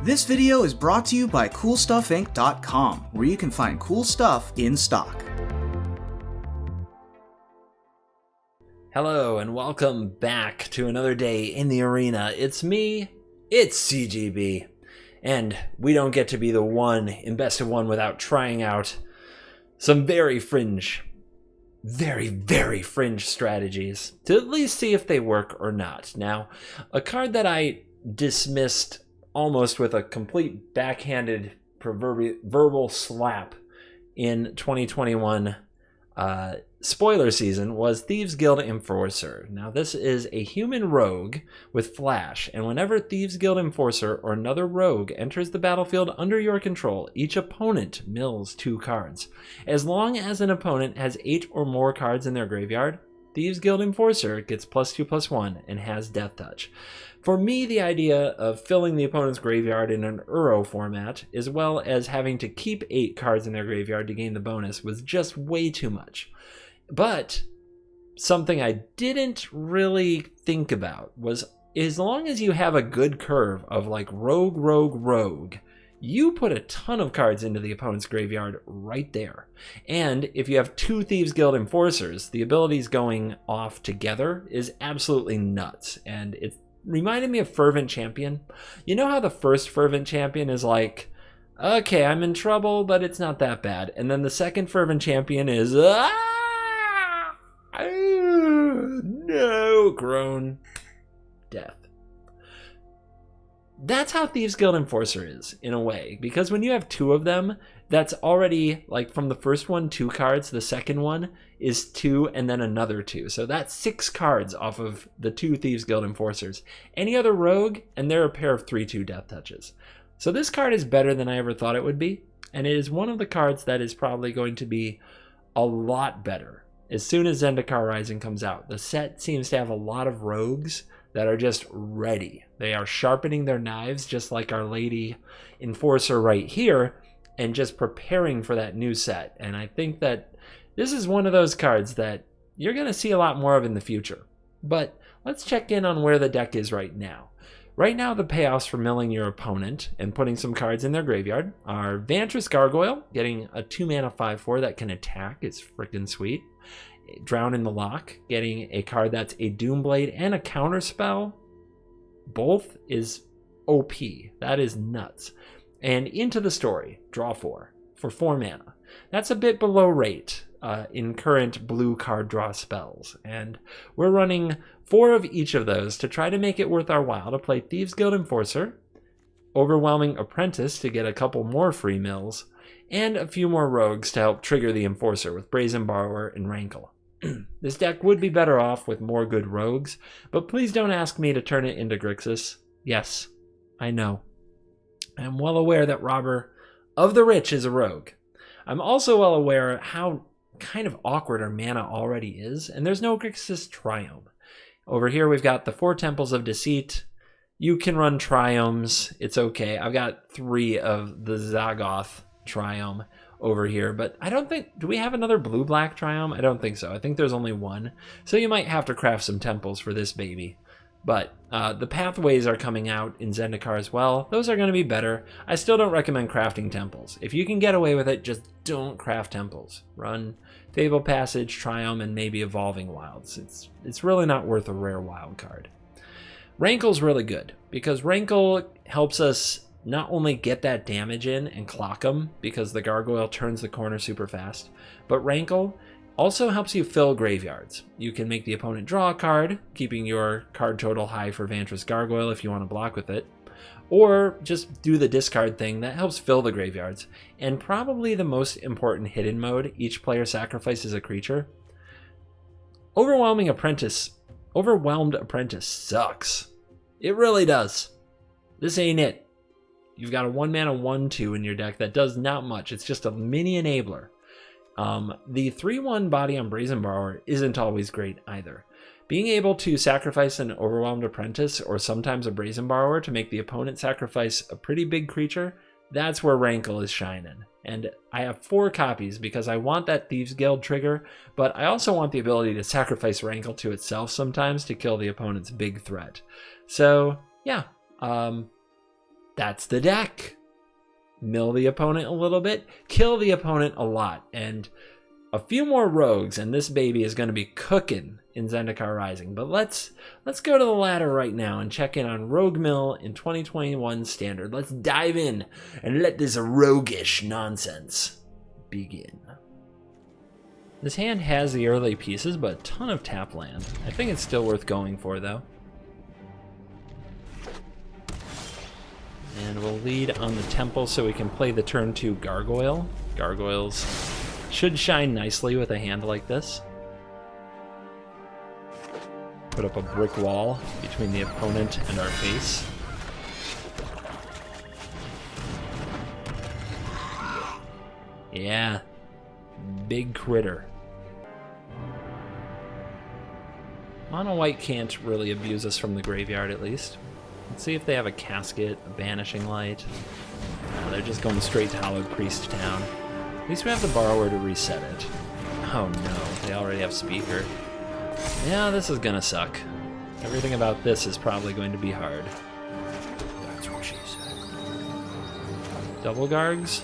This video is brought to you by CoolStuffInc.com, where you can find cool stuff in stock. Hello and welcome back to another day in the arena. It's me, it's CGB, and we don't get to be the one in best of one without trying out some very fringe strategies to at least see if they work or not. Now, a card that I dismissed almost with a complete backhanded verbal slap in 2021 spoiler season was Thieves Guild Enforcer. Now this is a human rogue with flash, and whenever Thieves Guild Enforcer or another rogue enters the battlefield under your control, each opponent mills 2 cards. As long as an opponent has 8 or more cards in their graveyard, Thieves Guild Enforcer gets +2/+1 and has Death Touch. For me, the idea of filling the opponent's graveyard in an Uro format, as well as having to keep 8 cards in their graveyard to gain the bonus, was just way too much. But something I didn't really think about was, as long as you have a good curve of like rogue, you put a ton of cards into the opponent's graveyard right there. And if you have 2 Thieves Guild Enforcers, the abilities going off together is absolutely nuts. And it reminded me of Fervent Champion. You know how the first Fervent Champion is like, okay, I'm in trouble, but it's not that bad. And then the second Fervent Champion is, no, groan, death. That's how Thieves Guild Enforcer is, in a way, because when you have 2 of them, that's already, like, from the first one, 2 cards, the second one is 2, and then another 2. So that's 6 cards off of the 2 Thieves Guild Enforcers. Any other rogue, and they're a pair of 3/2 Death Touches. So this card is better than I ever thought it would be, and it is one of the cards that is probably going to be a lot better as soon as Zendikar Rising comes out. The set seems to have a lot of rogues that are just ready. They are sharpening their knives, just like our Lady Enforcer right here, and just preparing for that new set. And I think that this is one of those cards that you're going to see a lot more of in the future. But let's check in on where the deck is right now. Right now, the payoffs for milling your opponent and putting some cards in their graveyard are Vantress Gargoyle, getting a 2-mana 5/4 that can attack. It's freaking sweet. Drown in the Lock, getting a card that's a Doomblade and a counterspell. Both is OP. That is nuts. And Into the Story, draw 4 for 4 mana. That's a bit below rate in current blue card draw spells. And we're running 4 of each of those to try to make it worth our while to play Thieves Guild Enforcer, Overwhelming Apprentice to get a couple more free mills, and a few more rogues to help trigger the Enforcer with Brazen Borrower and Rankle. This deck would be better off with more good rogues, but please don't ask me to turn it into Grixis. Yes, I know. I'm well aware that Robber of the Rich is a rogue. I'm also well aware how kind of awkward our mana already is, and there's no Grixis Triome. Over here we've got the 4 Temples of Deceit. You can run Triomes, it's okay. I've got 3 of the Zagoth Triome over here, but I don't think, do we have another blue-black Triome? I don't think so. I think there's only 1. So you might have to craft some temples for this baby. But the pathways are coming out in Zendikar as well. Those are going to be better. I still don't recommend crafting temples. If you can get away with it, just don't craft temples. Run Fable Passage, Triome, and maybe Evolving Wilds. It's really not worth a rare wild card. Rankle's really good, because Rankle helps us not only get that damage in and clock them, because the Gargoyle turns the corner super fast, but Rankle also helps you fill graveyards. You can make the opponent draw a card, keeping your card total high for Vantress Gargoyle if you want to block with it, or just do the discard thing that helps fill the graveyards. And probably the most important hidden mode, each player sacrifices a creature. Overwhelmed Apprentice sucks. It really does. This ain't it. You've got a 1-mana 1/2 in your deck that does not much. It's just a mini enabler. The 3/1 body on Brazen Borrower isn't always great either. Being able to sacrifice an Overwhelmed Apprentice or sometimes a Brazen Borrower to make the opponent sacrifice a pretty big creature, that's where Rankle is shining. And I have 4 copies because I want that Thieves Guild trigger, but I also want the ability to sacrifice Rankle to itself sometimes to kill the opponent's big threat. So, yeah. That's the deck. Mill the opponent a little bit, kill the opponent a lot, and a few more rogues, and this baby is going to be cooking in Zendikar Rising. But let's go to the ladder right now and check in on Rogue Mill in 2021 Standard. Let's dive in and let this roguish nonsense begin. This hand has the early pieces, but a ton of tap land. I think it's still worth going for, though. And we'll lead on the temple so we can play the turn 2 Gargoyle. Gargoyles should shine nicely with a hand like this. Put up a brick wall between the opponent and our face. Yeah, big critter. Mono white can't really abuse us from the graveyard, at least. Let's see if they have a casket, a banishing light. No, they're just going straight to Hallowed Priest Town. At least we have the borrower to reset it. Oh no, they already have speaker. Yeah, this is gonna suck. Everything about this is probably going to be hard. That's what she said. Double Gargs.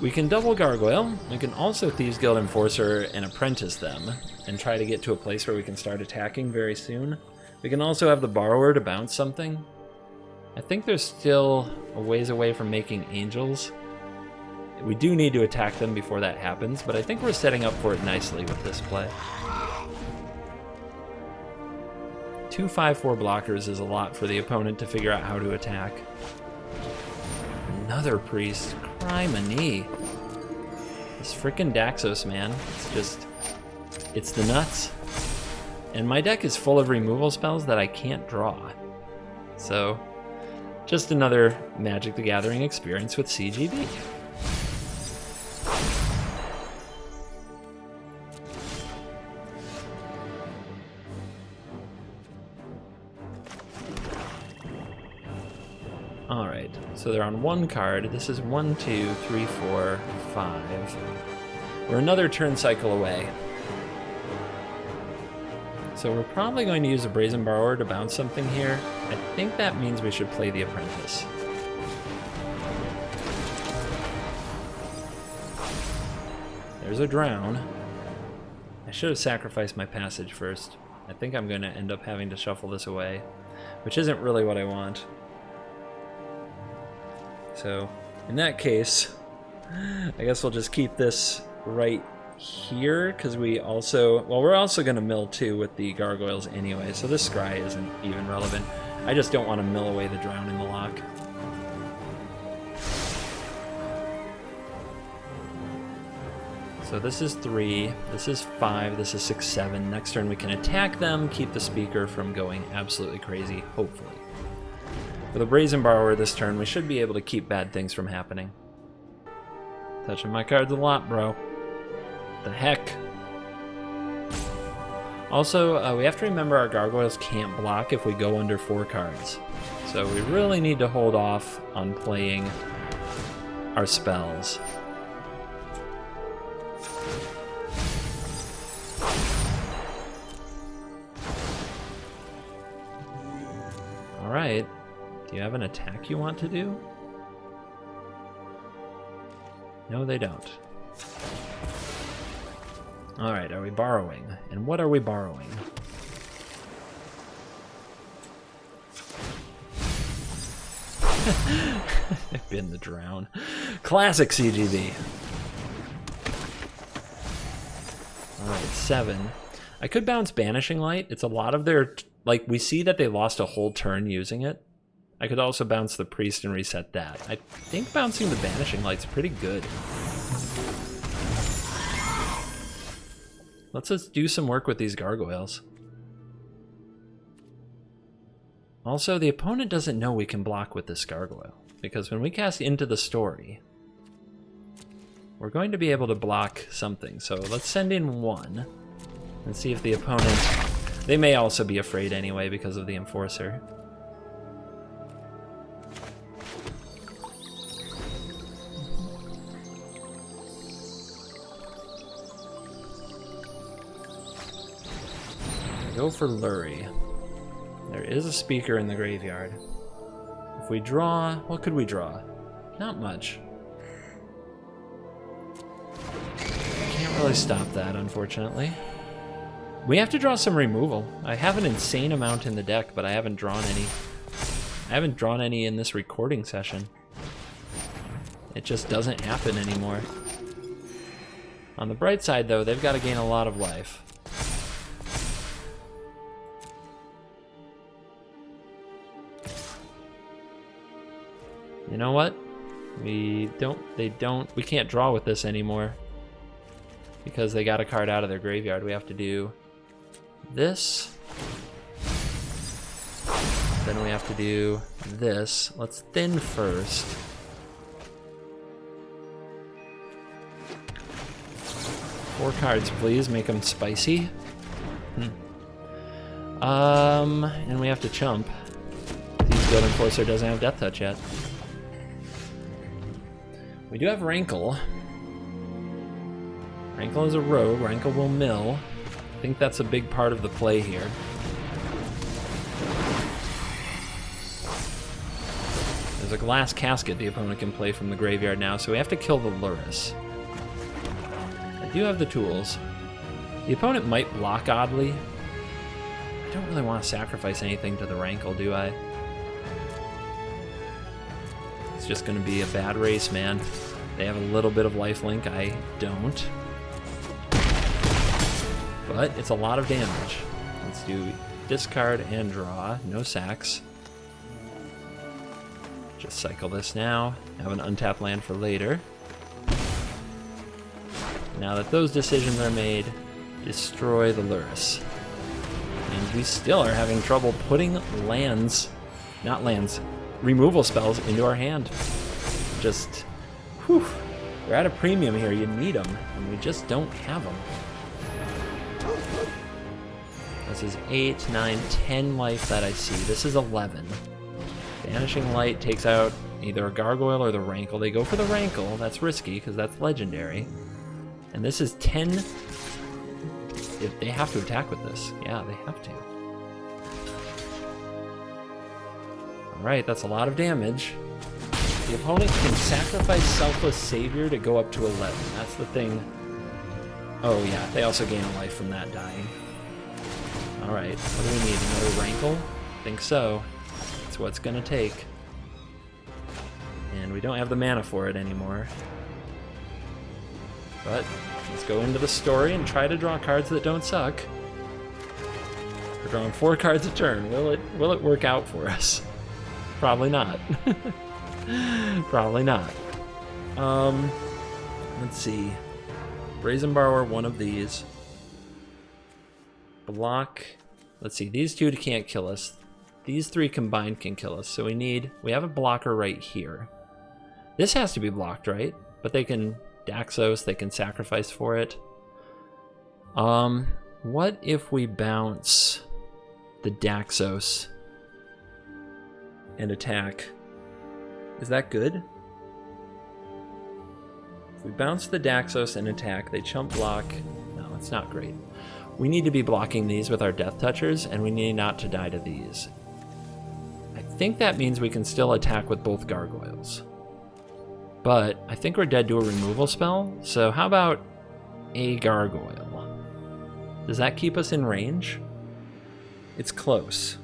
We can double Gargoyle. We can also Thieves Guild Enforcer and Apprentice them and try to get to a place where we can start attacking very soon. We can also have the borrower to bounce something. I think they're still a ways away from making angels. We do need to attack them before that happens, but I think we're setting up for it nicely with this play. 2 5/4 blockers is a lot for the opponent to figure out how to attack. Another priest. Criminy. This frickin' Daxos, man. It's the nuts. And my deck is full of removal spells that I can't draw. So, just another Magic the Gathering experience with CGB. Alright, so they're on 1 card. This is 1, 2, 3, 4, 5. We're another turn cycle away. So we're probably going to use a Brazen Borrower to bounce something here. I think that means we should play the Apprentice. There's a Drown. I should have sacrificed my passage first. I think I'm going to end up having to shuffle this away, which isn't really what I want. So, in that case, I guess we'll just keep this right here, because we're also going to mill too with the gargoyles anyway, so this scry isn't even relevant. I just don't want to mill away the Drown in the lock. So this is 3, this is 5, this is 6, 7. Next turn we can attack them, keep the speaker from going absolutely crazy, hopefully. With a Brazen Borrower this turn, we should be able to keep bad things from happening. Touching my cards a lot, bro. The heck? Also, we have to remember our gargoyles can't block if we go under 4 cards. So we really need to hold off on playing our spells. Alright. Do you have an attack you want to do? No, they don't. Alright, are we borrowing? And what are we borrowing? I've been the Drown. Classic CGB. Alright, 7. I could bounce Banishing Light. It's a lot of their... Like, we see that they lost a whole turn using it. I could also bounce the Priest and reset that. I think bouncing the Banishing Light's pretty good. Let's just do some work with these gargoyles. Also, the opponent doesn't know we can block with this gargoyle, because when we cast Into the Story, we're going to be able to block something. So let's send in 1 and see if the opponent... They may also be afraid anyway because of the Enforcer. Go for Lurie. There is a speaker in the graveyard. If we draw, what could we draw? Not much. Can't really stop that, unfortunately. We have to draw some removal. I have an insane amount in the deck, but I haven't drawn any. I haven't drawn any in this recording session. It just doesn't happen anymore. On the bright side, though, they've got to gain a lot of life. You know what? We can't draw with this anymore because they got a card out of their graveyard. We have to do this. Then we have to do this. Let's thin first. Four cards, please. Make them spicy. And we have to chump. Field Enforcer doesn't have Death Touch yet. We do have Rankle. Rankle is a rogue. Rankle will mill. I think that's a big part of the play here. There's a Glass Casket the opponent can play from the graveyard now, so we have to kill the Lurrus. I do have the tools. The opponent might block oddly. I don't really want to sacrifice anything to the Rankle, do I? It's just going to be a bad race, man. They have a little bit of lifelink. I don't. But it's a lot of damage. Let's do discard and draw. No sacks. Just cycle this now. Have an untapped land for later. Now that those decisions are made, destroy the Lurrus. And we still are having trouble putting removal spells into our hand. Just, whew, we're at a premium here. You need them, and we just don't have them. This is 8, 9, 10 life that I see. This is 11. Vanishing Light takes out either a Gargoyle or the Rankle. They go for the Rankle. That's risky because that's legendary. And this is 10. They have to attack with this. Yeah, they have to. Alright, that's a lot of damage. The opponent can sacrifice Selfless Savior to go up to 11. That's the thing. Oh yeah, they also gain a life from that dying. Alright, what do we need? Another Rankle? I think so. That's what it's gonna take. And we don't have the mana for it anymore. But let's go into the story and try to draw cards that don't suck. We're drawing 4 cards a turn. Will it work out for us? Probably not. Probably not. Let's see. Brazen Borrower, one of these. Block. Let's see. These 2 can't kill us. These 3 combined can kill us. So we have a blocker right here. This has to be blocked, right? But they can Daxos, they can sacrifice for it. What if we bounce the Daxos and attack? Is that good? If we bounce the Daxos and attack, they chump block. No, it's not great. We need to be blocking these with our Death Touchers, and we need not to die to these. I think that means we can still attack with both Gargoyles. But I think we're dead to a removal spell, so how about a Gargoyle? Does that keep us in range? It's close.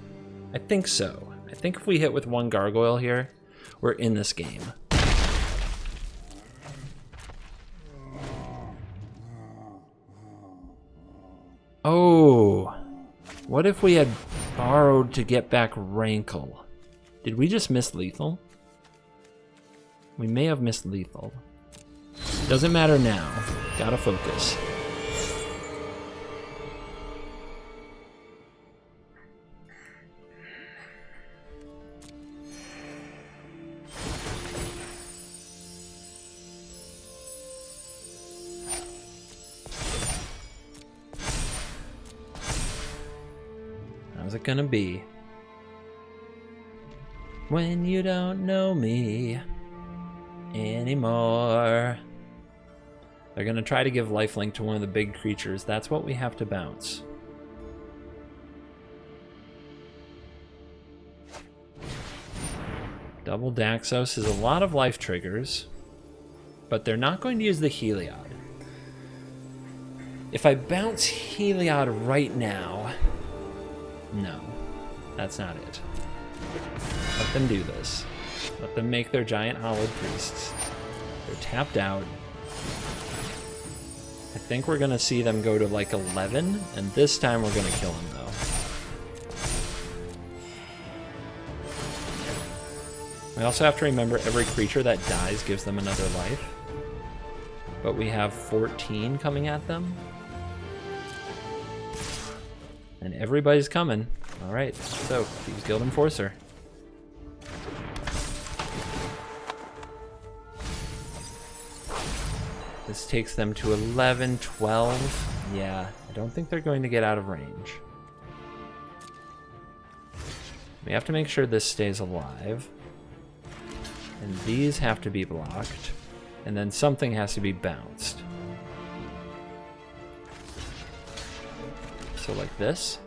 I think so. I think if we hit with 1 Gargoyle here, we're in this game. Oh, what if we had borrowed to get back Rankle? Did we just miss lethal? We may have missed lethal. Doesn't matter now. Gotta focus. How's it gonna be? When you don't know me anymore. They're gonna try to give lifelink to one of the big creatures. That's what we have to bounce. Double Daxos is a lot of life triggers, but they're not going to use the Heliod. If I bounce Heliod right now, no, that's not it. Let them do this. Let them make their giant Hollowed Priests. They're tapped out. I think we're gonna see them go to like 11, and this time we're gonna kill them though. We also have to remember every creature that dies gives them another life. But we have 14 coming at them. And everybody's coming. Alright, so use Guild Enforcer. This takes them to 11, 12. Yeah, I don't think they're going to get out of range. We have to make sure this stays alive. And these have to be blocked. And then something has to be bounced. So like this.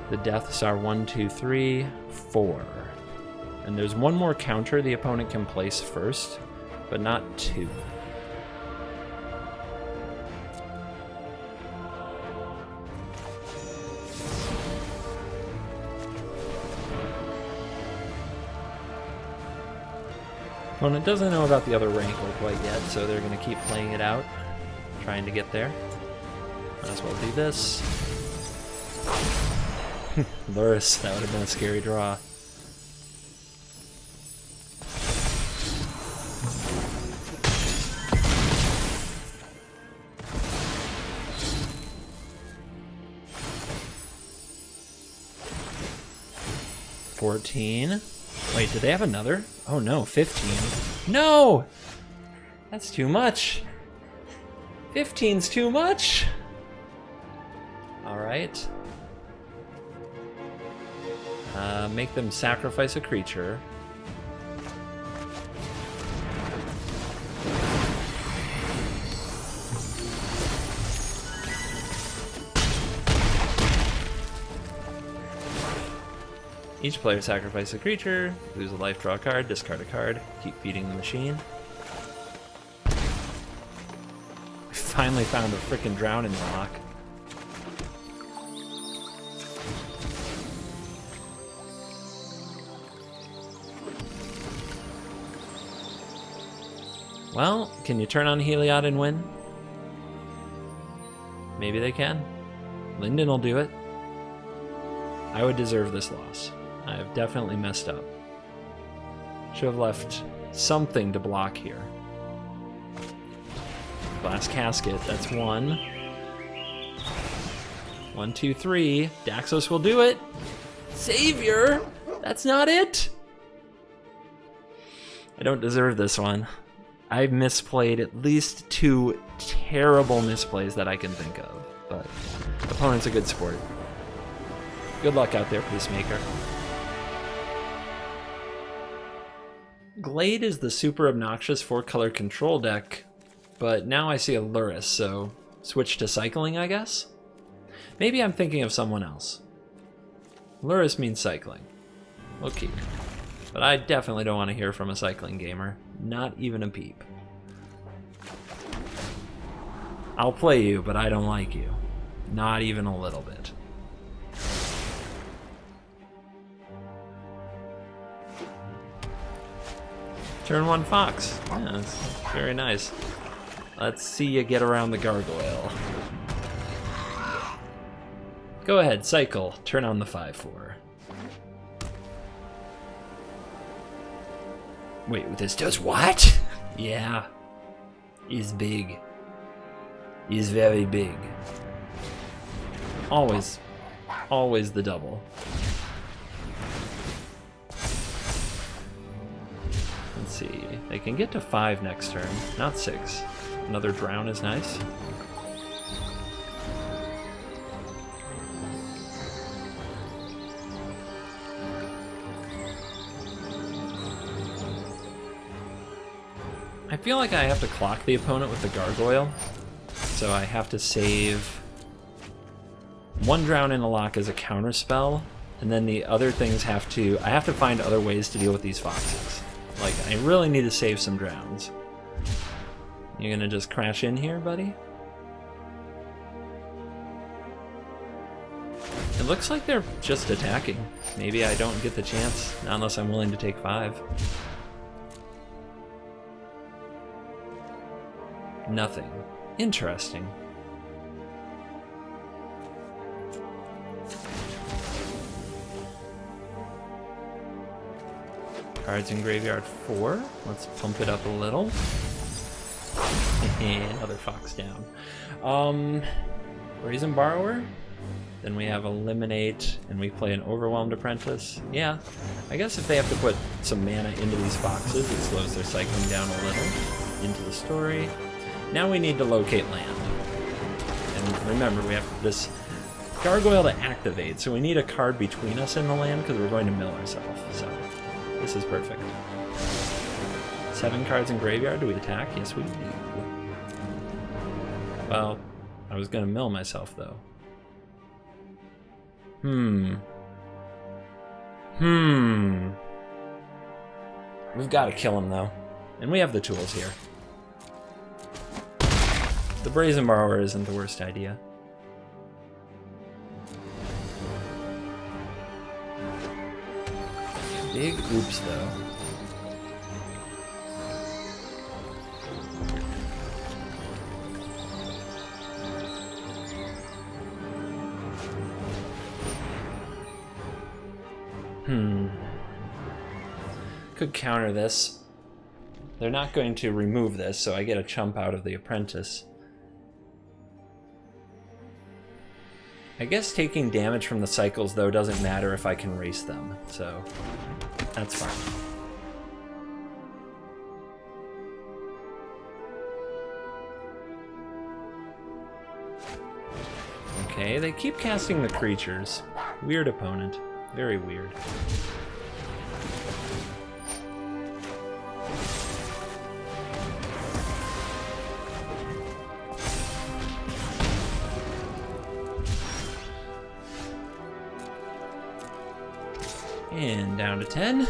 The deaths are 1, 2, 3, 4. And there's one more counter the opponent can place first, but not 2. Opponent doesn't know about the other Rankle quite yet, so they're going to keep playing it out, trying to get there. Might as well do this. Luris, that would have been a scary draw. $14. Wait, did they have another? Oh no, 15. No! That's too much. 15's too much. Alright. Make them sacrifice a creature. Each player sacrifices a creature, lose a life, draw a card, discard a card, keep feeding the machine. We finally found a frickin' Drowning Rock. Well, can you turn on Heliod and win? Maybe they can. Linden will do it. I would deserve this loss. I have definitely messed up. Should have left something to block here. Glass Casket, that's 1. 1, 2, 3. Daxos will do it. Savior! That's not it! I don't deserve this one. I've misplayed at least 2 terrible misplays that I can think of, but opponent's a good sport. Good luck out there, Peacemaker. Glade is the super obnoxious 4-color control deck, but now I see a Luris, so switch to cycling, I guess? Maybe I'm thinking of someone else. Luris means cycling. We'll keep. But I definitely don't want to hear from a cycling gamer. Not even a peep. I'll play you, but I don't like you. Not even a little bit. Turn 1 Fox. Yeah, that's very nice. Let's see you get around the gargoyle. Go ahead, cycle. Turn on the 5/4. Wait, this does what? Yeah. He's big. He's very big. Always the double. Let's see. They can get to 5 next turn, not 6. Another drown is nice. I feel like I have to clock the opponent with the gargoyle, so I have to save 1 drown in a lock is a counter spell, and then the other things I have to find other ways to deal with these foxes. Like, I really need to save some drowns. You're gonna just crash in here, buddy? It looks like they're just attacking. Maybe I don't get the chance, not unless I'm willing to take 5. Nothing. Interesting. Cards in graveyard 4. Let's pump it up a little. Another fox down. Brazen Borrower. Then we have Eliminate, and we play an Overwhelmed Apprentice. Yeah, I guess if they have to put some mana into these foxes, it slows their cycling down a little. Into the story. Now we need to locate land. And remember, we have this gargoyle to activate, so we need a card between us and the land because we're going to mill ourselves. So this is perfect. 7 cards in graveyard. Do we attack? Yes, we do. Well, I was going to mill myself, though. We've got to kill him, though. And we have the tools here. The Brazen Borrower isn't the worst idea. Big oops, though. Could counter this. They're not going to remove this, so I get a chump out of the Apprentice. I guess taking damage from the cycles, though, doesn't matter if I can race them, so that's fine. Okay, they keep casting the creatures. Weird opponent. Very weird. And down to 10.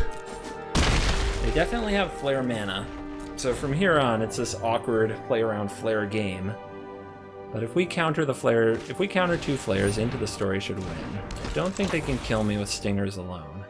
They definitely have flare mana. So from here on, it's this awkward play around flare game. But if we counter the flare, if we counter 2 flares, Into the Story should win. I don't think they can kill me with stingers alone.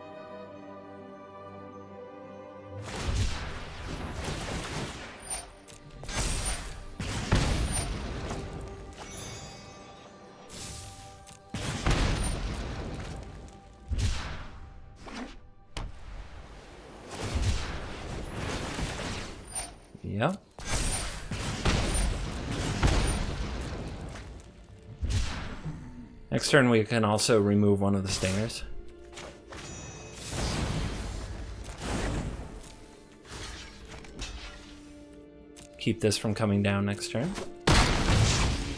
Yep. Next turn we can also remove one of the stingers. Keep this from coming down next turn.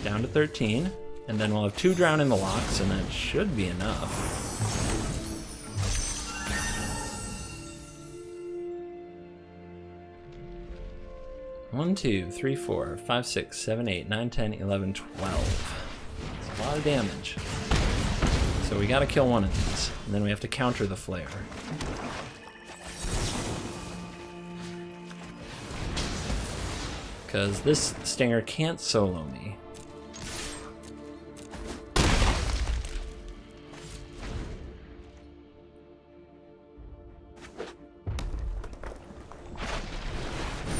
Down to 13, and then we'll have 2 drown in the locks, and that should be enough. One, 2, 3, 4, 5, 6, 7, 8, 9, 10, 11, 12. That's a lot of damage. So we gotta kill one of these, and then we have to counter the flare. Because this stinger can't solo me.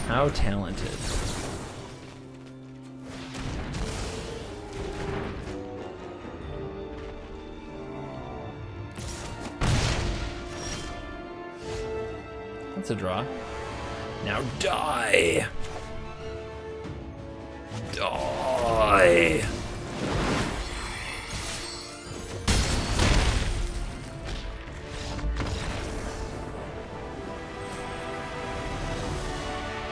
How talented. That's a draw. Now die! Die!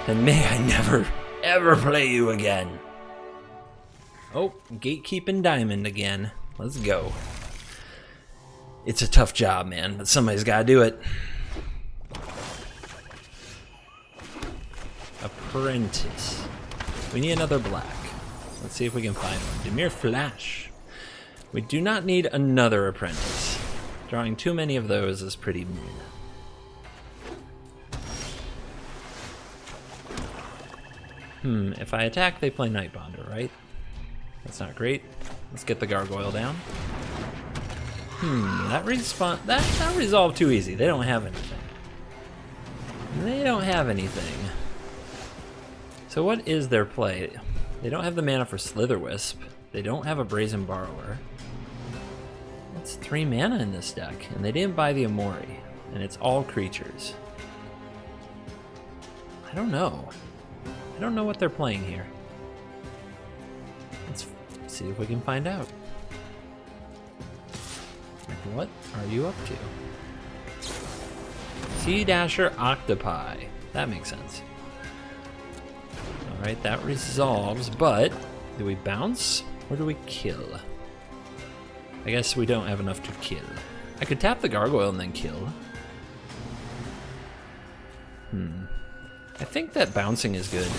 And may I never, ever play you again. Oh, gatekeeping diamond again. Let's go. It's a tough job, man, but somebody's gotta do it. Apprentice. We need another black. Let's see if we can find one. DIMIR Flash. We do not need another apprentice. Drawing too many of those is pretty mean. If I attack, they play Nightbonder, right? That's not great. Let's get the gargoyle down. That resolved too easy. They don't have anything. They don't have anything. So what is their play? They don't have the mana for Slitherwisp. They don't have a Brazen Borrower. It's 3 mana in this deck, and they didn't buy the Amori, and it's all creatures. I don't know. I don't know what they're playing here. Let's see if we can find out. What are you up to? Sea Dasher Octopi. That makes sense. Alright, that resolves, but do we bounce or do we kill? I guess we don't have enough to kill. I could tap the gargoyle and then kill. I think that bouncing is good.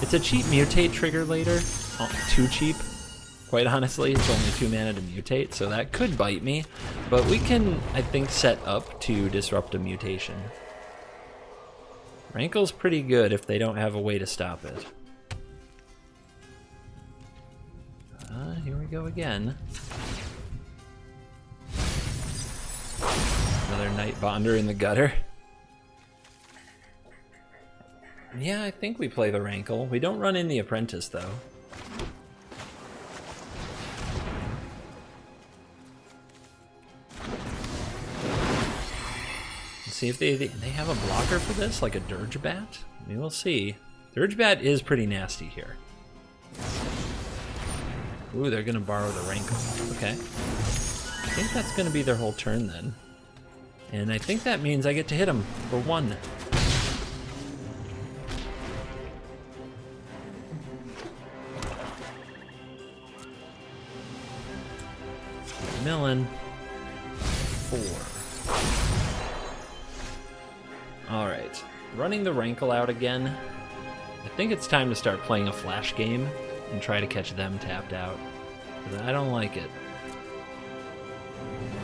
It's a cheap mutate trigger later. Oh, too cheap. Quite honestly, it's only 2 mana to mutate, so that could bite me. But we can, I think, set up to disrupt a mutation. Rankle's pretty good if they don't have a way to stop it. Here we go again. Another Nightbonder in the gutter. Yeah, I think we play the Rankle. We don't run in the Apprentice, though. Let's see if they have a blocker for this, like a Dirgebat? We will see. Dirgebat is pretty nasty here. Ooh, they're gonna borrow the Rankle. Okay. I think that's gonna be their whole turn then. And I think that means I get to hit them for 1. Millen. 4. Alright. Running the Rankle out again. I think it's time to start playing a flash game and try to catch them tapped out. I don't like it.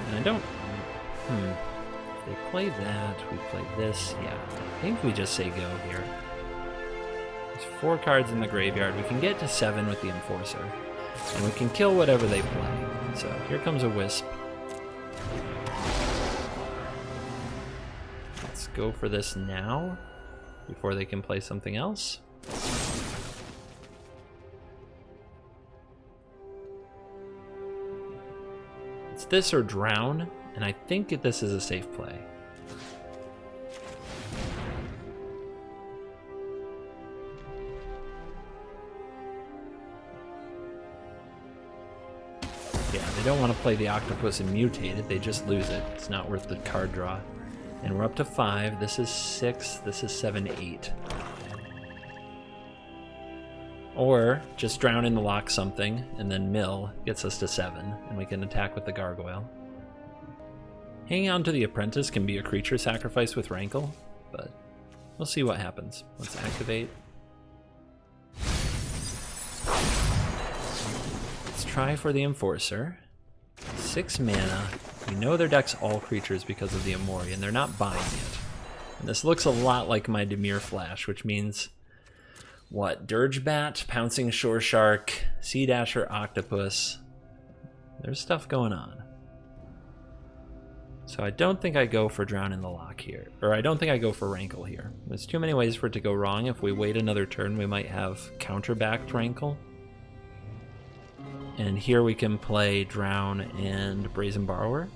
And I don't... If they play that, we play this. Yeah, I think we just say go here. There's 4 cards in the graveyard. We can get to 7 with the Enforcer. And we can kill whatever they play. So here comes a Wisp. Let's go for this now, before they can play something else. It's this or Drown, and I think this is a safe play. Yeah, they don't want to play the Octopus and mutate it, they just lose it. It's not worth the card draw. And we're up to 5, this is 6, this is 7, 8. Or just drown in the lock something, and then mill gets us to 7, and we can attack with the gargoyle. Hanging on to the Apprentice can be a creature sacrifice with Rankle, but we'll see what happens. Let's activate. Let's try for the Enforcer. 6 mana. We know their deck's all creatures because of the Amori, and they're not buying it. And this looks a lot like my DIMIR Flash, which means, what? Dirgebat, Pouncing Shore Shark, Sea Dasher Octopus. There's stuff going on. So I don't think I go for Drown in the Lock here. Or I don't think I go for Rankle here. There's too many ways for it to go wrong. If we wait another turn, we might have counterbacked Rankle. And here we can play Drown and Brazen Borrower.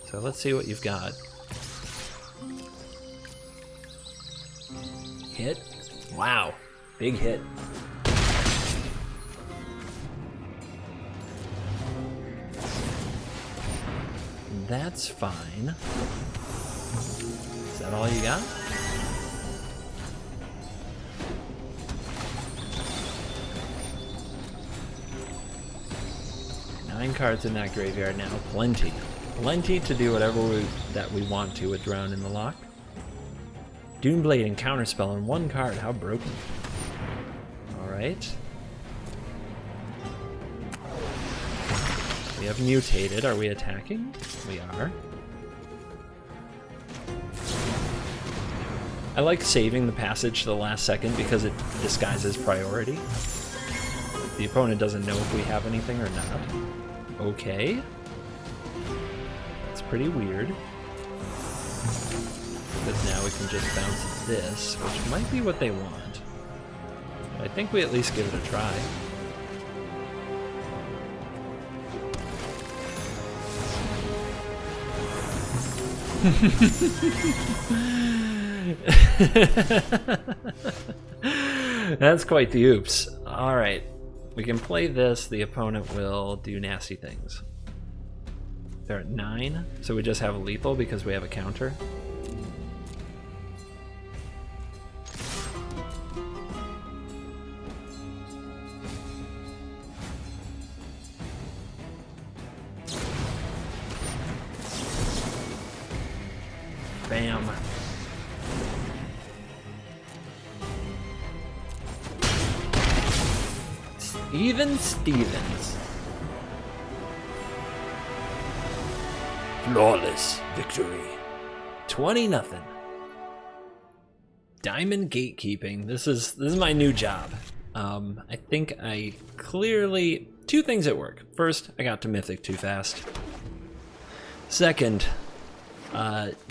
So let's see what you've got. Hit? Wow, big hit. That's fine. Is that all you got? Nine cards in that graveyard now, plenty. Plenty to do whatever that we want to with Drown in the Lock. Doomblade and Counterspell on one card. How broken. Alright. We have mutated. Are we attacking? We are. I like saving the passage to the last second because it disguises priority. The opponent doesn't know if we have anything or not. Okay. That's pretty weird. Because now we can just bounce this, which might be what they want. But I think we at least give it a try. That's quite the oops. Alright. We can play this. The opponent will do nasty things. They're at 9, so we just have a lethal because we have a counter. Bam. Even Stevens. Flawless victory. 20-0. Diamond gatekeeping. This is my new job. I think I clearly... 2 things at work. First, I got to Mythic too fast. Second,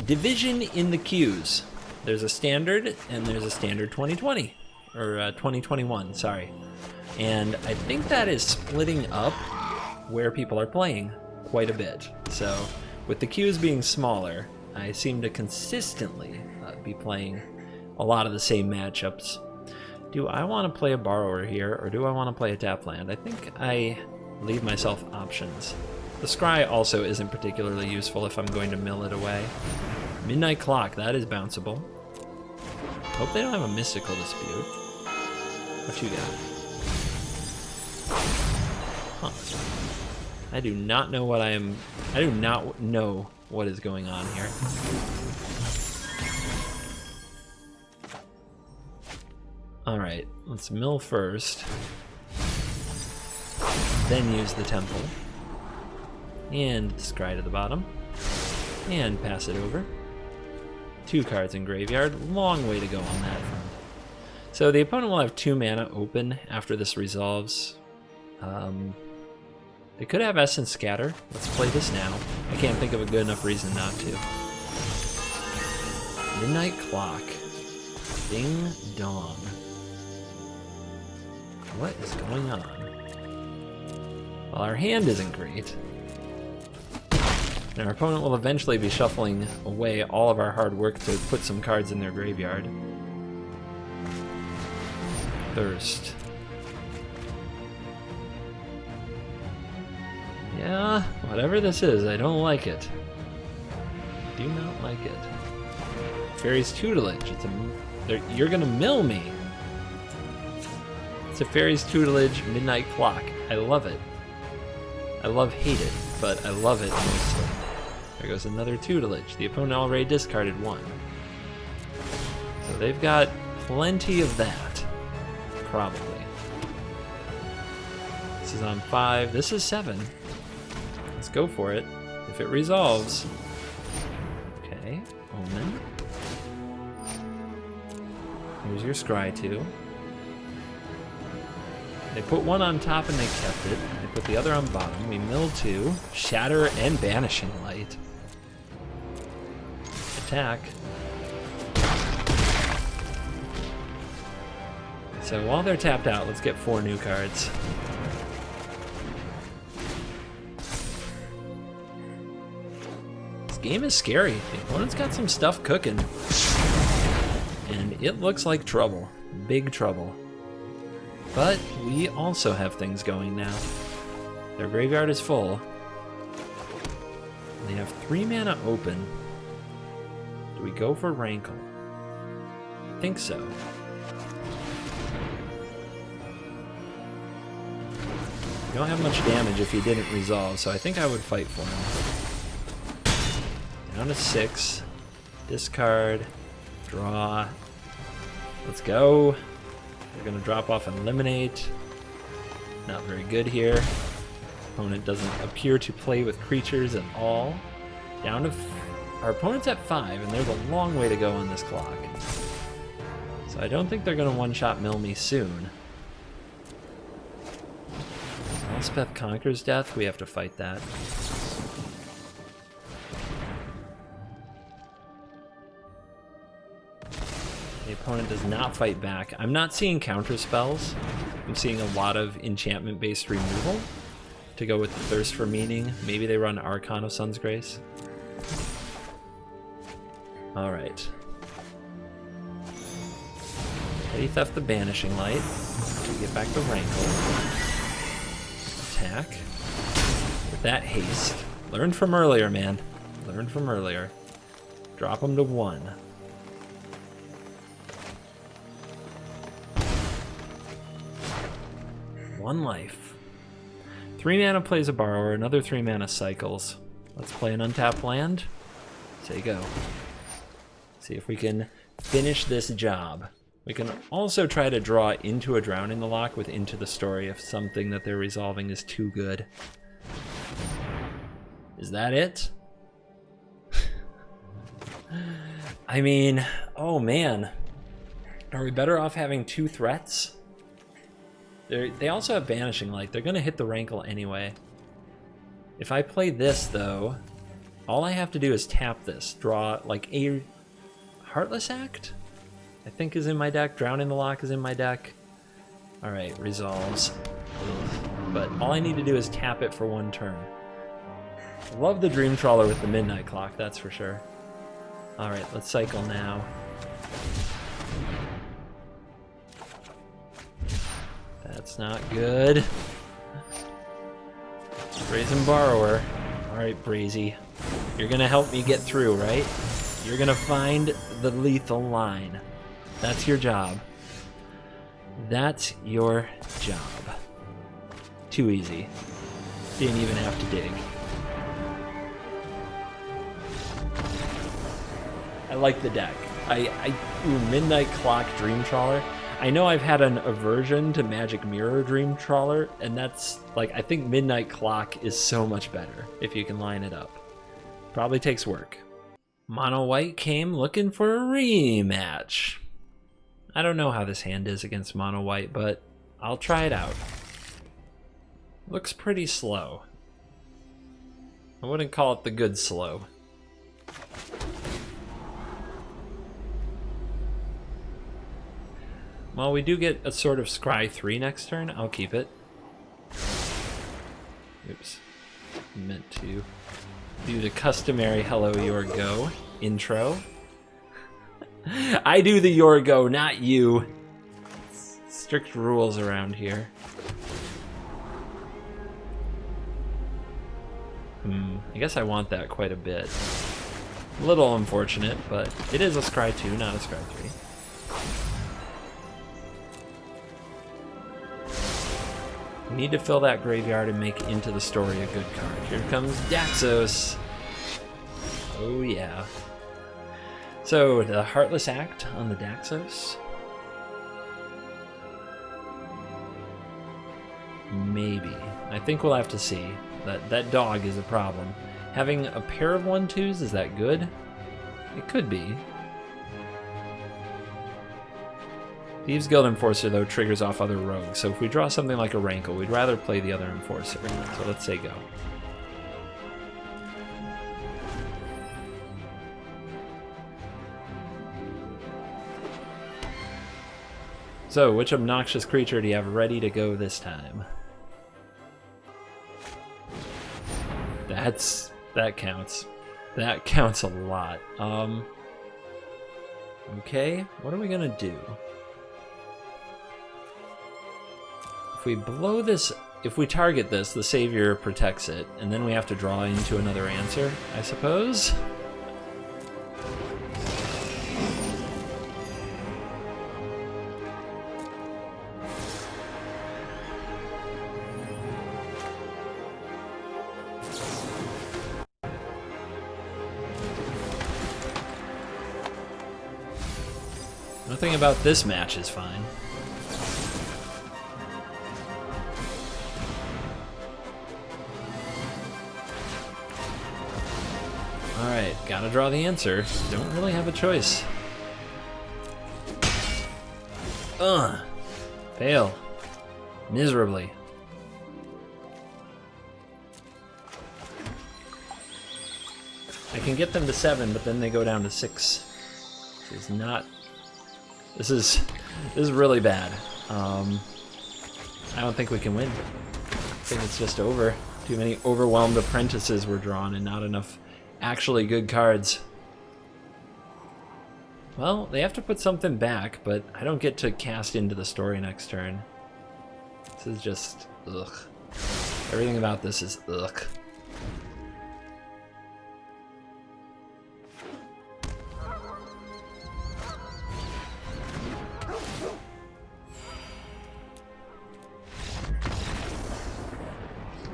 division in the queues. There's a standard and there's a standard 2020 or 2021, sorry. And I think that is splitting up where people are playing quite a bit. So with the queues being smaller, I seem to consistently be playing a lot of the same matchups. Do I want to play a borrower here or do I want to play a tap land? I think I leave myself options. The scry also isn't particularly useful if I'm going to mill it away. Midnight Clock, that is bounceable. Hope they don't have a mystical dispute. What you got? Huh. I do not know what I do not know what is going on here. Alright, let's mill first. Then use the temple. And scry to the bottom. And pass it over. 2 cards in graveyard. Long way to go on that front. So the opponent will have 2 mana open after this resolves. They could have Essence Scatter. Let's play this now. I can't think of a good enough reason not to. Midnight Clock. Ding dong. What is going on? Well, our hand isn't great. And our opponent will eventually be shuffling away all of our hard work to put some cards in their graveyard. Thirst. Yeah, whatever this is, I don't like it. Do not like it. Fairy's Tutelage. You're gonna mill me. It's a Fairy's Tutelage Midnight Clock. I love it. I hate it, but I love it mostly. There goes another Tutelage. The opponent already discarded 1. So they've got plenty of that. Probably. This is on 5. This is 7. Let's go for it. If it resolves. Okay, Omen. Here's your Scry 2. They put 1 on top and they kept it. They put the other on bottom. We mill 2. Shatter and Banishing Light. Attack. So while they're tapped out, let's get 4 new cards. This game is scary. The opponent's got some stuff cooking. And it looks like trouble. Big trouble. But we also have things going now. Their graveyard is full. They have 3 mana open. Do we go for Rankle? I think so. You don't have much damage if he didn't resolve, so I think I would fight for him. Down to 6. Discard. Draw. Let's go. We're gonna drop off and eliminate. Not very good here. Opponent doesn't appear to play with creatures at all. Down to our opponent's at 5, and there's a long way to go on this clock. So I don't think they're gonna one-shot mill me soon. Elspeth Conquers Death, we have to fight that. The opponent does not fight back. I'm not seeing counter spells. I'm seeing a lot of enchantment-based removal to go with the Thirst for Meaning. Maybe they run Archon of Sun's Grace. Alright. Petty Theft the Banishing Light. We get back to Rankle. Attack. With that haste. Learned from earlier, man. Learned from earlier. Drop him to 1. 1 life. 3 mana plays a Borrower, another 3 mana cycles. Let's play an untapped land. Say go. See if we can finish this job. We can also try to draw into a Drown in the Lock with Into the Story if something that they're resolving is too good. Is that it? I mean, oh man. Are we better off having 2 threats? They also have Banishing Light. They're going to hit the Rankle anyway. If I play this, though, all I have to do is tap this. Draw, like, a Heartless Act, I think is in my deck. Drown in the Lock is in my deck. Alright, resolves. Ugh. But all I need to do is tap it for 1 turn. Love the Dream Trawler with the Midnight Clock, that's for sure. Alright, let's cycle now. That's not good. Brazen Borrower. Alright, Brazy. You're gonna help me get through, right? You're gonna find the lethal line. That's your job. That's your job. Too easy. Didn't even have to dig. I like the deck. Ooh, Midnight Clock Dream Trawler. I know I've had an aversion to Magic Mirror Dream Trawler, and that's, like, I think Midnight Clock is so much better if you can line it up. Probably takes work. Mono White came looking for a rematch. I don't know how this hand is against Mono White, but I'll try it out. Looks pretty slow. I wouldn't call it the good slow. Well, we do get a sort of Scry 3 next turn. I'll keep it. Oops. Meant to do the customary hello, your go intro. I do the your go, not you. Strict rules around here. I guess I want that quite a bit. A little unfortunate, but it is a Scry 2, not a Scry 3. We need to fill that graveyard and make Into the Story a good card. Here comes Daxos. Oh yeah. So the Heartless Act on the Daxos. Maybe. I think we'll have to see. That dog is a problem. Having a pair of 1/2s, is that good? It could be. Thieves Guild Enforcer, though, triggers off other rogues, so if we draw something like a Rankle, we'd rather play the other Enforcer. So let's say go. So, which obnoxious creature do you have ready to go this time? That counts. That counts a lot. Okay, what are we gonna do? If we blow this, if we target this, the Savior protects it, and then we have to draw into another answer, I suppose? Nothing about this match is fine. Alright, gotta draw the answer. Don't really have a choice. Fail. Miserably. I can get them to 7, but then they go down to 6. This is not... This is really bad. I don't think we can win. I think it's just over. Too many overwhelmed apprentices were drawn and not enough actually good cards. Well, they have to put something back, but I don't get to cast into the story next turn. This is just ugh. Everything about this is ugh.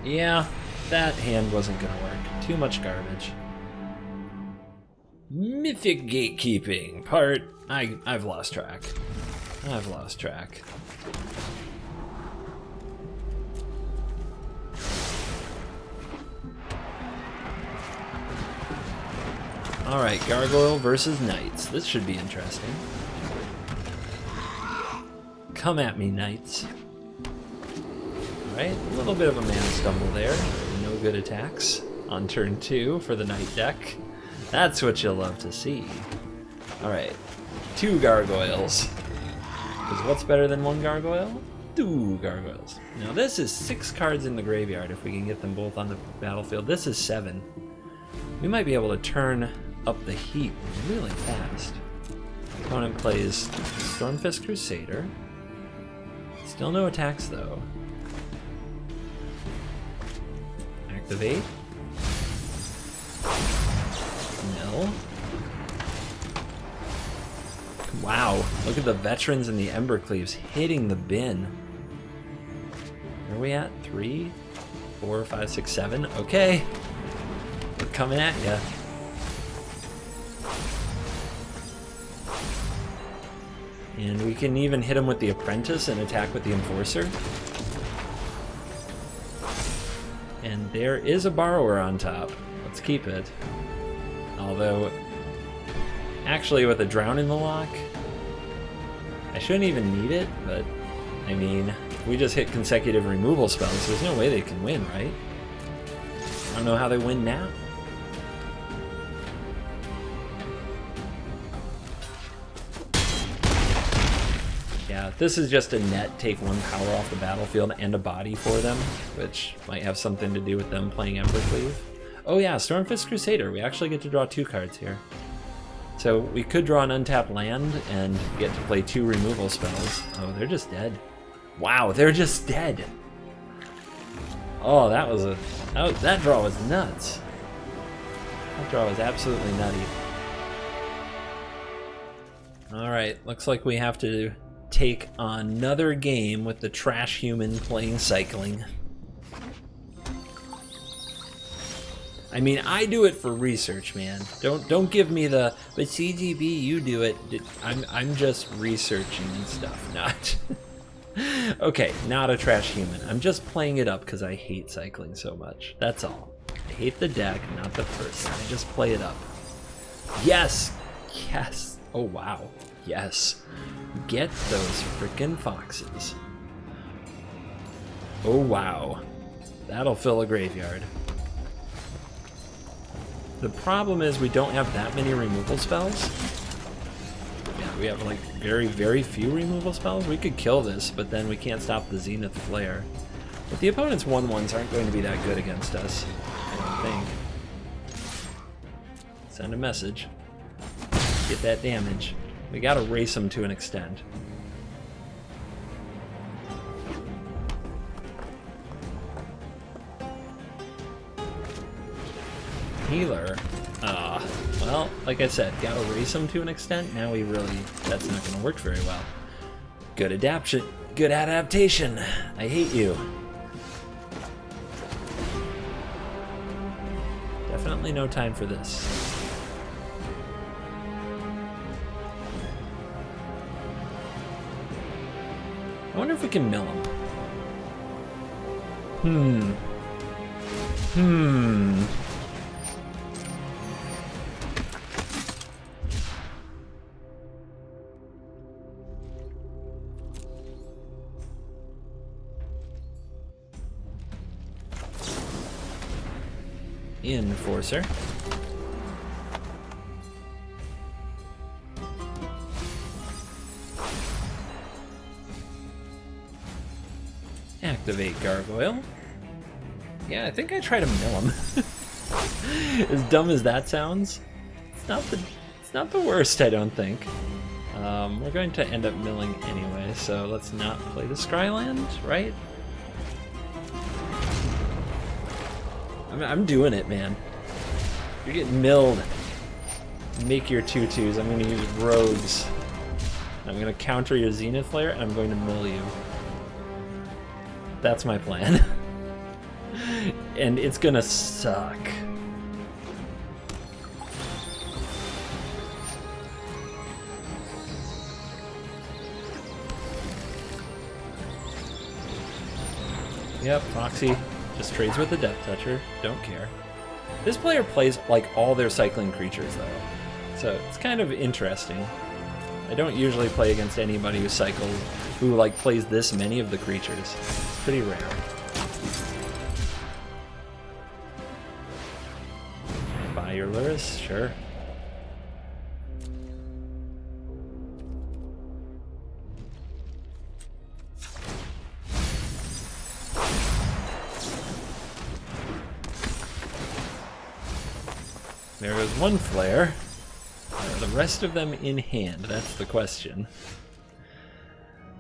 Yeah, that hand wasn't gonna work. Too much garbage. Mythic gatekeeping part. I've lost track. I've lost track. Alright, Gargoyle versus Knights. This should be interesting. Come at me, Knights. Alright, a little bit of a mana stumble there. No good attacks on turn 2 for the Knight deck. That's what you'll love to see. Alright, 2 Gargoyles. Because what's better than 1 Gargoyle? 2 Gargoyles. Now this is 6 cards in the graveyard if we can get them both on the battlefield. This is 7. We might be able to turn up the heat really fast. Opponent plays Stormfist Crusader. Still no attacks though. Activate. No. Wow, look at the veterans and the Embercleaves hitting the bin. Where are we at? 3, 4, 5, 6, 7. Okay. We're coming at ya. And we can even hit him with the Apprentice and attack with the Enforcer. And there is a Borrower on top. Let's keep it. Although, actually with a Drown in the lock, I shouldn't even need it, but I mean, we just hit consecutive removal spells. There's no way they can win, right? I don't know how they win now. Yeah, this is just a net take 1 power off the battlefield and a body for them, which might have something to do with them playing Embercleave. Oh yeah, Stormfist Crusader. We actually get to draw 2 cards here. So we could draw an untapped land and get to play 2 removal spells. Oh, they're just dead. Wow, they're just dead. Oh, that was that draw was nuts. That draw was absolutely nutty. All right, looks like we have to take another game with the trash human playing cycling. I mean, I do it for research, man. Don't give me the, but CGB, you do it. I'm just researching and stuff, not. Okay, not a trash human. I'm just playing it up because I hate cycling so much. That's all. I hate the deck, not the person. I just play it up. Yes! Yes! Oh, wow. Yes. Get those frickin' foxes. Oh, wow. That'll fill a graveyard. The problem is we don't have that many removal spells. Yeah, we have like very, very few removal spells. We could kill this, but then we can't stop the Zenith Flare. But the opponent's 1/1s aren't going to be that good against us, I don't think. Send a message. Get that damage. We gotta race them to an extent. Healer. Well, like I said, gotta race him to an extent. Now we really, that's not gonna work very well. Good adaptation. Good adaptation. I hate you. Definitely no time for this. wonder if we can mill him. Enforcer. Activate Gargoyle. Yeah, I think I try to mill him. As dumb as that sounds, it's not the worst, I don't think. We're going to end up milling anyway, so let's not play the Scryland, right? I'm doing it, man. You're getting milled. Make your 2/2s. I'm going to use rogues. I'm going to counter your Zenith Flare, and I'm going to mill you. That's my plan. And it's gonna suck. Yep, Foxy just trades with the Death Toucher. Don't care. This player plays like all their cycling creatures though, so it's kind of interesting. I don't usually play against anybody who like plays this many of the creatures. It's pretty rare. Buy your Luris, sure. There goes one flare. Are the rest of them in hand? That's the question.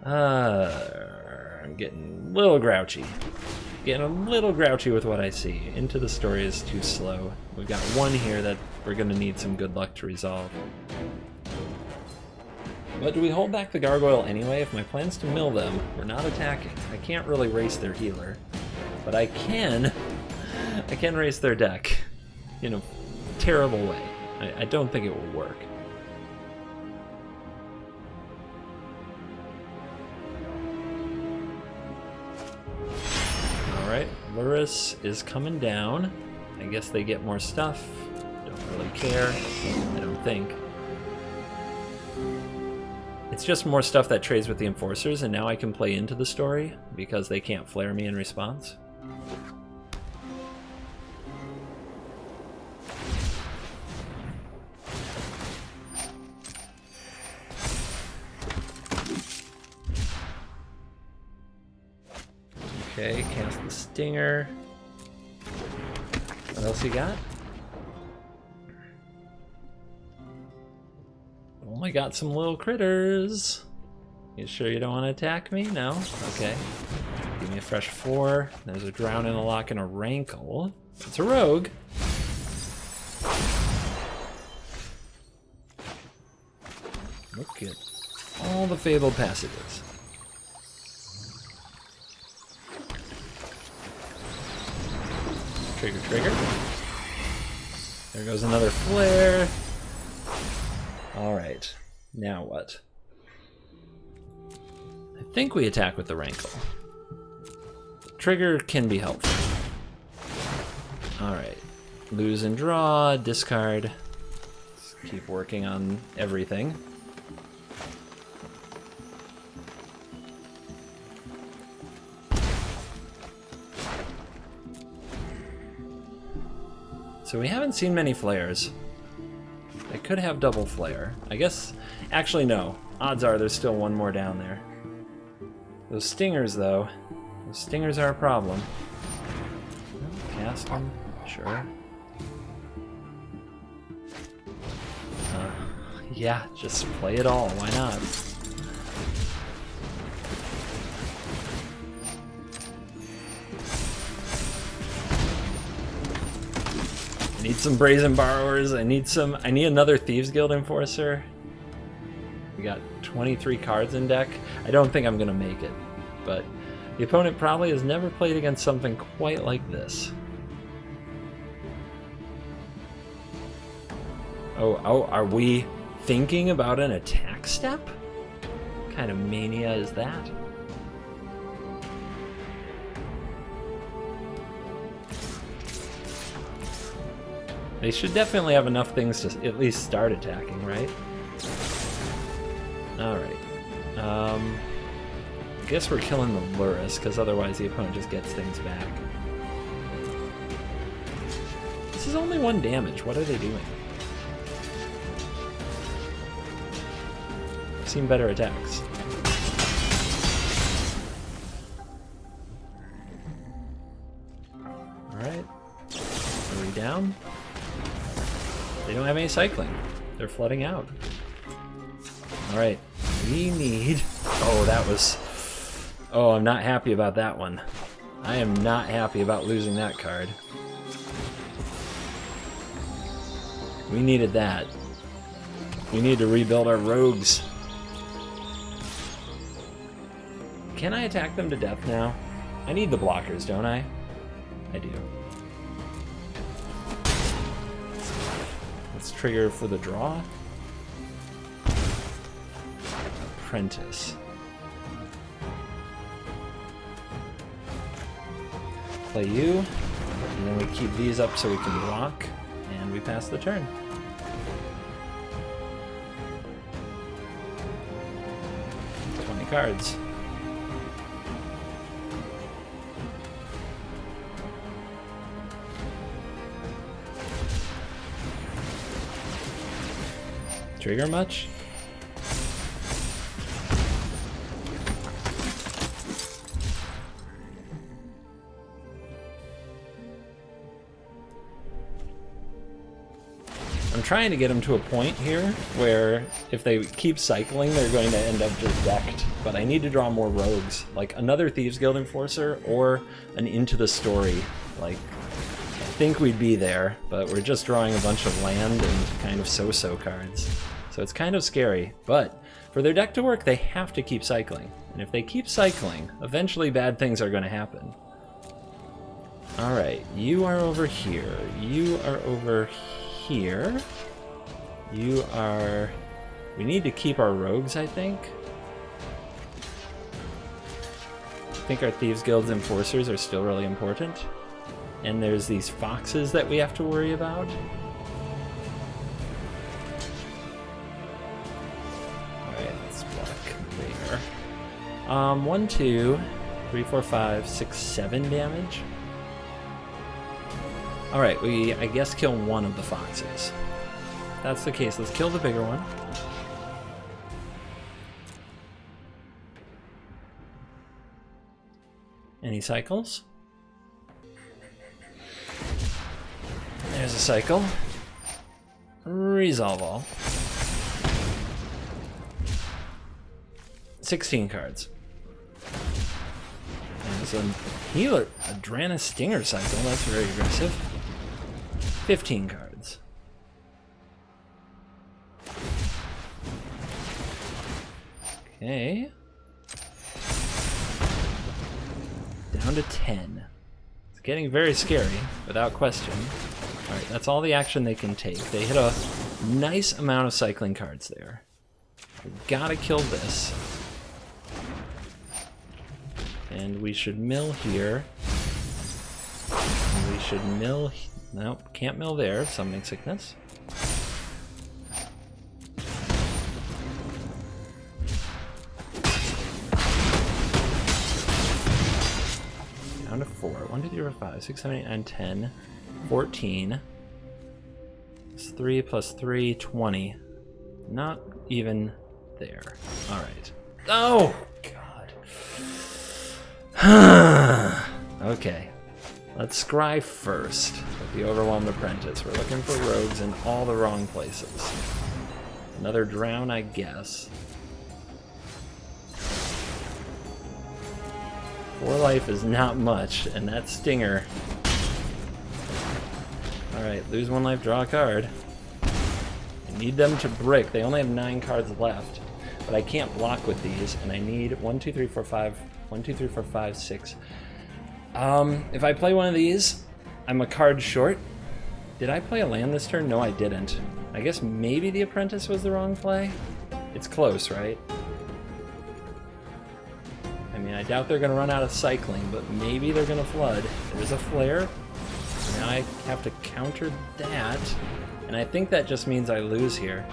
I'm getting a little grouchy. Getting a little grouchy with what I see. Into the Story is too slow. We've got one here that we're going to need some good luck to resolve. But do we hold back the Gargoyle anyway? If my plan's to mill them, we're not attacking. I can't really race their healer. But I can race their deck in a terrible way. I don't think it will work. Alright, Luris is coming down. I guess they get more stuff. Don't really care. I don't think. It's just more stuff that trades with the Enforcers, and now I can play into the Story because they can't flare me in response. Okay, cast the Stinger. What else you got? Only got some little critters. You sure you don't want to attack me? No? Okay. Give me a fresh 4. There's a Drown and a Lock and a Rankle. It's a rogue. Look at all the Fabled passages. Trigger, trigger. There goes another flare. Alright, now what? I think we attack with the Rankle. Trigger can be helpful. Alright, lose and draw, discard. Let's keep working on everything. So we haven't seen many flares. They could have double flare. I guess, actually no. Odds are there's still one more down there. Those Stingers though, those Stingers are a problem. Cast them, sure. Yeah, just play it all, why not? I need some Brazen Borrowers. I need another Thieves Guild Enforcer. We got 23 cards in deck. I don't think I'm gonna make it, but the opponent probably has never played against something quite like this. Oh, are we thinking about an attack step? What kind of mania is that? They should definitely have enough things to at least start attacking, right? Alright. I guess we're killing the Lurrus, because otherwise the opponent just gets things back. This is only 1 damage. What are they doing? I've seen better attacks. Alright. Are we down? They don't have any cycling. They're flooding out. Alright. We need... Oh, that was... Oh, I'm not happy about that one. I am not happy about losing that card. We needed that. We need to rebuild our rogues. Can I attack them to death now? I need the blockers, don't I? I do. Let's trigger for the draw. Apprentice. Play you, and then we keep these up so we can block, and we pass the turn. Cards. Trigger much? I'm trying to get them to a point here where if they keep cycling, they're going to end up just decked. But I need to draw more rogues, like another Thieves Guild Enforcer or an Into the Story. Like, I think we'd be there, but we're just drawing a bunch of land and kind of so-so cards. So it's kind of scary, but for their deck to work, they have to keep cycling. And if they keep cycling, eventually bad things are going to happen. Alright, you are over here. You are over here. You are... We need to keep our rogues, I think. I think our Thieves Guild's Enforcers are still really important. And there's these foxes that we have to worry about. Alright, let's block there. 1, 2, 3, 4, 5, 6, 7 damage. Alright, we, I guess, kill one of the foxes. If that's the case, let's kill the bigger one. Any cycles? There's a cycle. Resolve all. 16 cards. There's a healer, a Drana Stinger cycle, that's very aggressive. 15 cards. Okay. Down to 10. It's getting very scary, without question. Alright, that's all the action they can take. They hit a nice amount of cycling cards there. We gotta kill this. And we should mill here. And we should mill... Nope, can't mill there. Summoning Sickness. Down to 4. 1, 2, 3, 4, 5, 6, 7, 8, 9, 10, 14. It's 3 plus 3, 20. Not even there. Alright. Oh! God. Okay. Let's scry first with the Overwhelmed Apprentice. We're looking for rogues in all the wrong places. Another drown, I guess. 4 life is not much, and that Stinger. Alright, lose 1 life, draw a card. I need them to brick. They only have 9 cards left, but I can't block with these, and I need 1, 2, 3, 4, 5. 1, 2, 3, 4, 5, 6. If I play one of these, I'm a card short. Did I play a land this turn? No, I didn't. I guess maybe the Apprentice was the wrong play? It's close, right? I mean, I doubt they're going to run out of cycling, but maybe they're going to flood. There's a flare. Now I have to counter that, and I think that just means I lose here.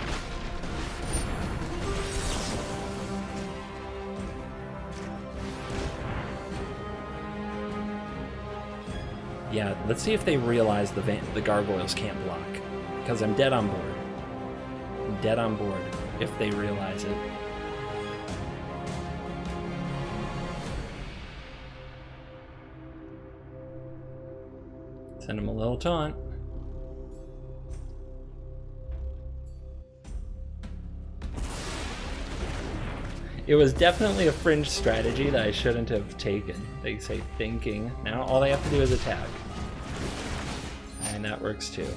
Yeah, let's see if they realize the gargoyles can't block, because I'm dead on board. I'm dead on board if they realize it. Send him a little taunt. It was definitely a fringe strategy that I shouldn't have taken. They say thinking. Now all they have to do is attack. And that works too.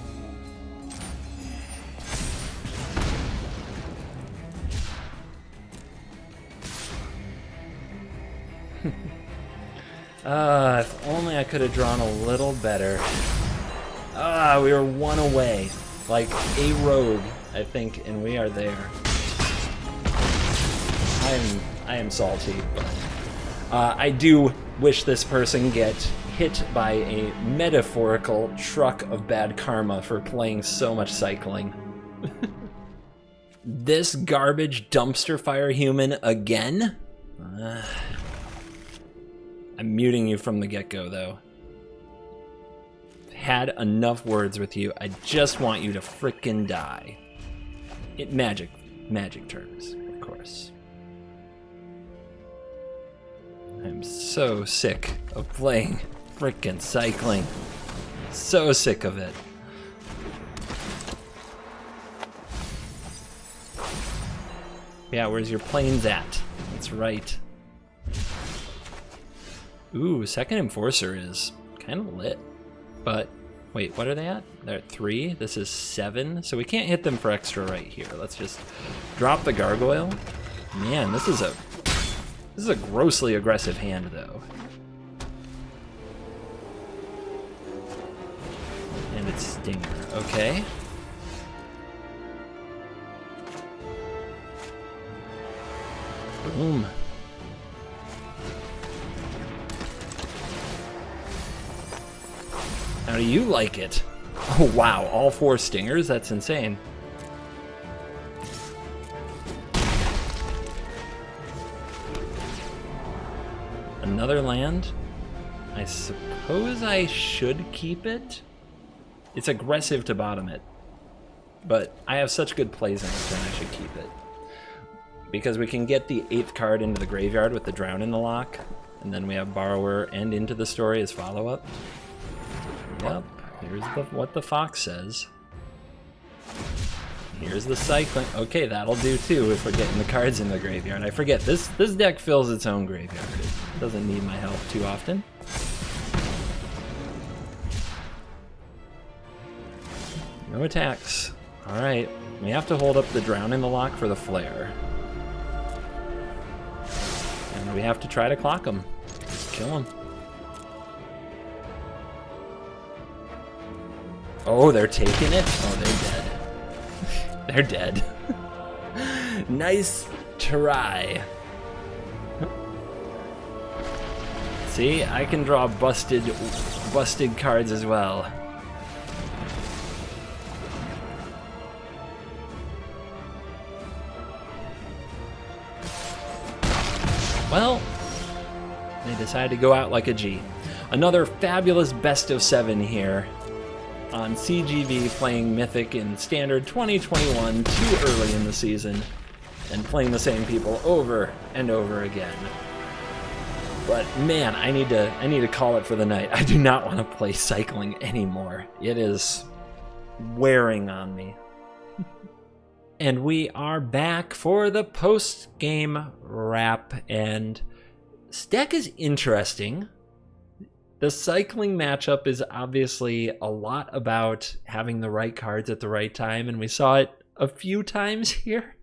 If only I could have drawn a little better. We were one away. Like a rogue, I think, and we are there. I am salty, but I do wish this person get hit by a metaphorical truck of bad karma for playing so much cycling. This garbage dumpster fire human again? I'm muting you from the get-go, though. Had enough words with you. I just want you to frickin' die. Magic terms, of course. I'm so sick of playing frickin' cycling. So sick of it. Yeah, where's your planes at? That's right. Ooh, second Enforcer is kind of lit. But, wait, what are they at? They're at 3. This is 7. So we can't hit them for extra right here. Let's just drop the Gargoyle. Man, this is a grossly aggressive hand, though. And it's Stinger. Okay. Boom. How do you like it? Oh, wow. All 4 Stingers? That's insane. Another land? I suppose I should keep it? It's aggressive to bottom it. But I have such good plays in this turn, I should keep it. Because we can get the 8th card into the graveyard with the Drown in the lock. And then we have Borrower and Into the Story as follow-up. Yep, here's what the fox says. Here's the cycling. Okay, that'll do too if we're getting the cards in the graveyard. I forget, this deck fills its own graveyard. It doesn't need my help too often. No attacks. Alright, we have to hold up the Drown in the lock for the Flare. And we have to try to clock him. Just kill him. Oh, they're taking it? Oh, they're dead. They're dead. Nice try. See, I can draw busted cards as well. Well, they decided to go out like a G. Another fabulous best of 7 here on CGV, playing Mythic in Standard 2021 too early in the season and playing the same people over and over again. But man, I need to call it for the night. I do not want to play cycling anymore. It is wearing on me. And we are back for the post-game wrap, and this deck is interesting. The cycling matchup is obviously a lot about having the right cards at the right time, and we saw it a few times here.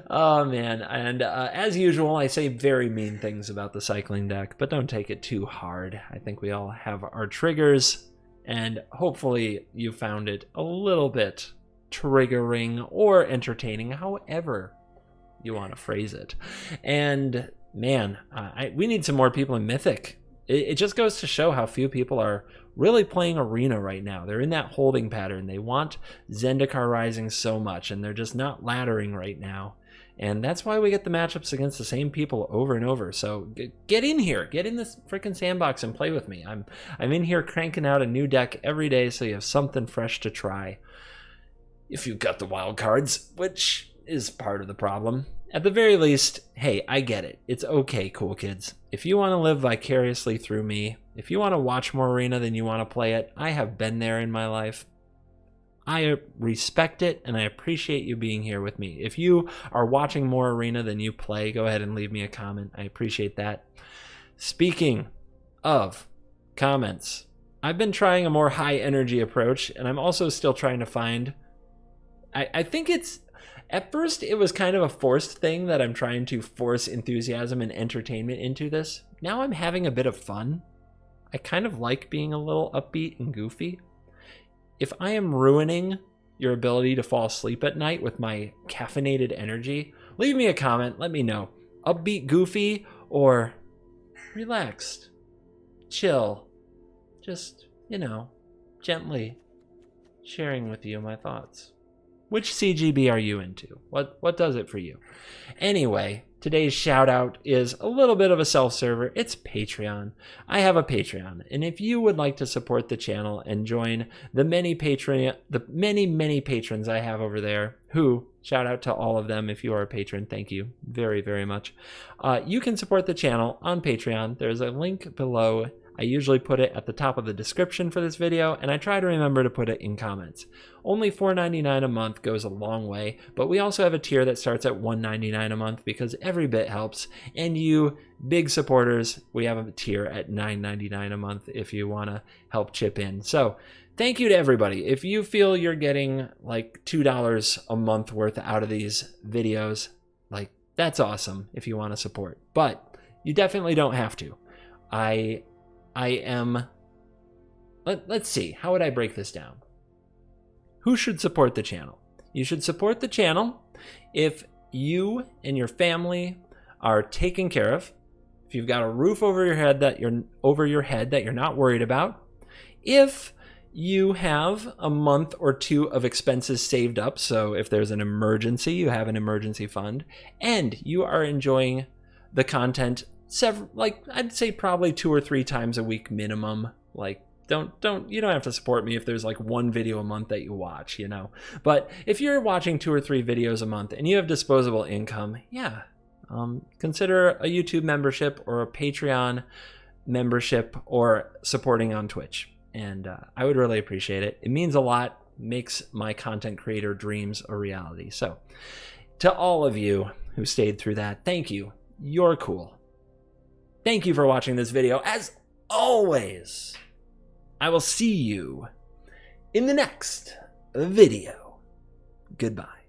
Oh man, and as usual, I say very mean things about the cycling deck, but don't take it too hard. I think we all have our triggers, and hopefully you found it a little bit triggering or entertaining, however you want to phrase it. And man, we need some more people in Mythic. It just goes to show how few people are really playing Arena right now. They're in that holding pattern. They want Zendikar Rising so much, and they're just not laddering right now. And that's why we get the matchups against the same people over and over. So get in here. Get in this freaking sandbox and play with me. I'm in here cranking out a new deck every day, so you have something fresh to try. If you've got the wild cards, which is part of the problem. At the very least, hey, I get it. It's okay, cool kids. If you want to live vicariously through me, if you want to watch more Arena than you want to play it, I have been there in my life. I respect it, and I appreciate you being here with me. If you are watching more Arena than you play, go ahead and leave me a comment. I appreciate that. Speaking of comments, I've been trying a more high-energy approach, and I'm also still trying to find... I think it's... At first, it was kind of a forced thing that I'm trying to force enthusiasm and entertainment into this. Now I'm having a bit of fun. I kind of like being a little upbeat and goofy. If I am ruining your ability to fall asleep at night with my caffeinated energy, leave me a comment. Let me know. Upbeat, goofy, or relaxed, chill. Just, gently sharing with you my thoughts. Which CGB are you into? What does it for you? Anyway, today's shout out is a little bit of a self-server. It's Patreon. I have a Patreon, and if you would like to support the channel and join the many patrons I have over there, who, shout out to all of them. If you are a patron, thank you very, very much. You can support the channel on Patreon. There's a link below. I usually put it at the top of the description for this video, and I try to remember to put it in comments. Only $4.99 a month goes a long way, but we also have a tier that starts at $1.99 a month because every bit helps. And you big supporters, we have a tier at $9.99 a month if you want to help chip in. So thank you to everybody. If you feel you're getting like $2 a month worth out of these videos, like that's awesome if you want to support, but you definitely don't have to. Let's see, how would I break this down? Who should support the channel? You should support the channel if you and your family are taken care of, if you've got a roof over your head that you're not worried about, if you have a month or two of expenses saved up, so if there's an emergency, you have an emergency fund, and you are enjoying the content I'd say probably 2 or 3 times a week minimum. Like, you don't have to support me if there's like one video a month that you watch, But if you're watching 2 or 3 videos a month and you have disposable income, consider a YouTube membership or a Patreon membership or supporting on Twitch. And I would really appreciate it. It means a lot, makes my content creator dreams a reality. So to all of you who stayed through that, thank you. You're cool. Thank you for watching this video. As always, I will see you in the next video. Goodbye.